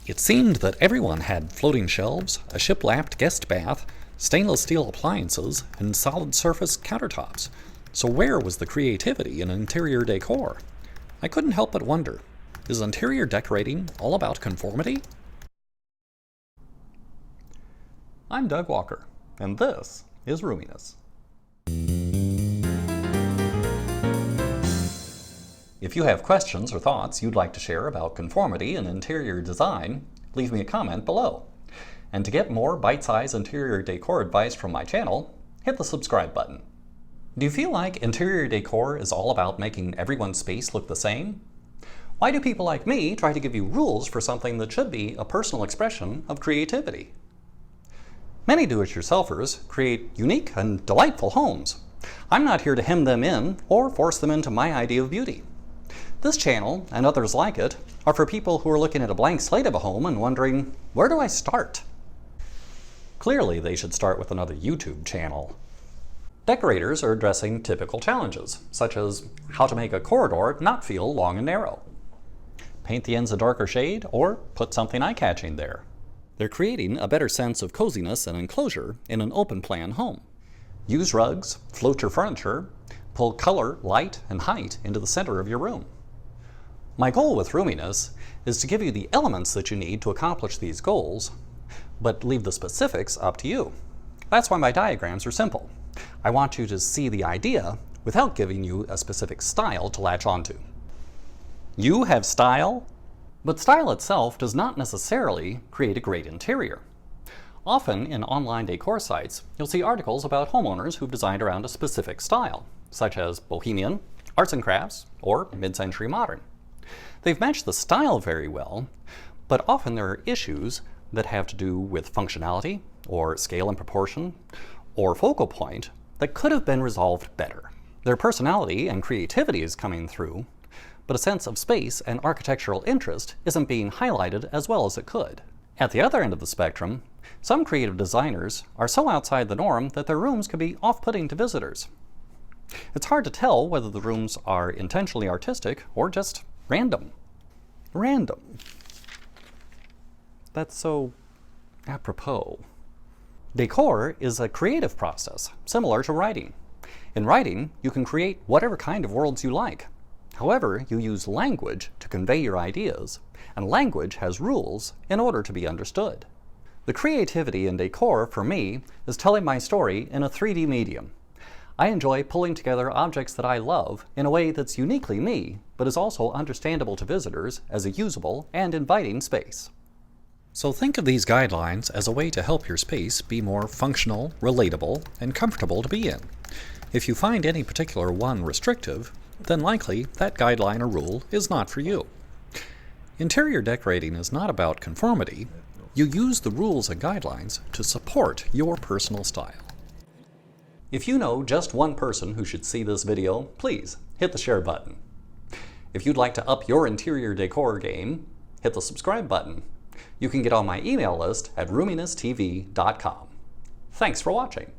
It seemed that everyone had floating shelves, a ship-lapped guest bath, stainless steel appliances, and solid surface countertops. So where was the creativity in interior decor? I couldn't help but wonder, is interior decorating all about conformity? I'm Doug Walker, and this is Roominess. If you have questions or thoughts you'd like to share about conformity in interior design, leave me a comment below. And to get more bite-sized interior decor advice from my channel, hit the subscribe button. Do you feel like interior decor is all about making everyone's space look the same? Why do people like me try to give you rules for something that should be a personal expression of creativity? Many do-it-yourselfers create unique and delightful homes. I'm not here to hem them in or force them into my idea of beauty. This channel, and others like it, are for people who are looking at a blank slate of a home and wondering, where do I start? Clearly, they should start with another YouTube channel. Decorators are addressing typical challenges, such as how to make a corridor not feel long and narrow. Paint the ends a darker shade, or put something eye-catching there. They're creating a better sense of coziness and enclosure in an open-plan home. Use rugs, float your furniture, pull color, light, and height into the center of your room. My goal with Roominess is to give you the elements that you need to accomplish these goals, but leave the specifics up to you. That's why my diagrams are simple. I want you to see the idea without giving you a specific style to latch onto. You have style, but style itself does not necessarily create a great interior. Often in online decor sites, you'll see articles about homeowners who've designed around a specific style, such as bohemian, arts and crafts, or mid-century modern. They've matched the style very well, but often there are issues that have to do with functionality, or scale and proportion, or focal point that could have been resolved better. Their personality and creativity is coming through, but a sense of space and architectural interest isn't being highlighted as well as it could. At the other end of the spectrum, some creative designers are so outside the norm that their rooms can be off-putting to visitors. It's hard to tell whether the rooms are intentionally artistic or just random. Random. That's so apropos. Decor is a creative process, similar to writing. In writing, you can create whatever kind of worlds you like. However, you use language to convey your ideas, and language has rules in order to be understood. The creativity in decor, for me, is telling my story in a 3D medium. I enjoy pulling together objects that I love in a way that's uniquely me, but is also understandable to visitors as a usable and inviting space. So think of these guidelines as a way to help your space be more functional, relatable, and comfortable to be in. If you find any particular one restrictive, then likely that guideline or rule is not for you. Interior decorating is not about conformity. You use the rules and guidelines to support your personal style. If you know just one person who should see this video, please hit the share button. If you'd like to up your interior decor game, hit the subscribe button. You can get on my email list at RoominessTV.com. Thanks for watching.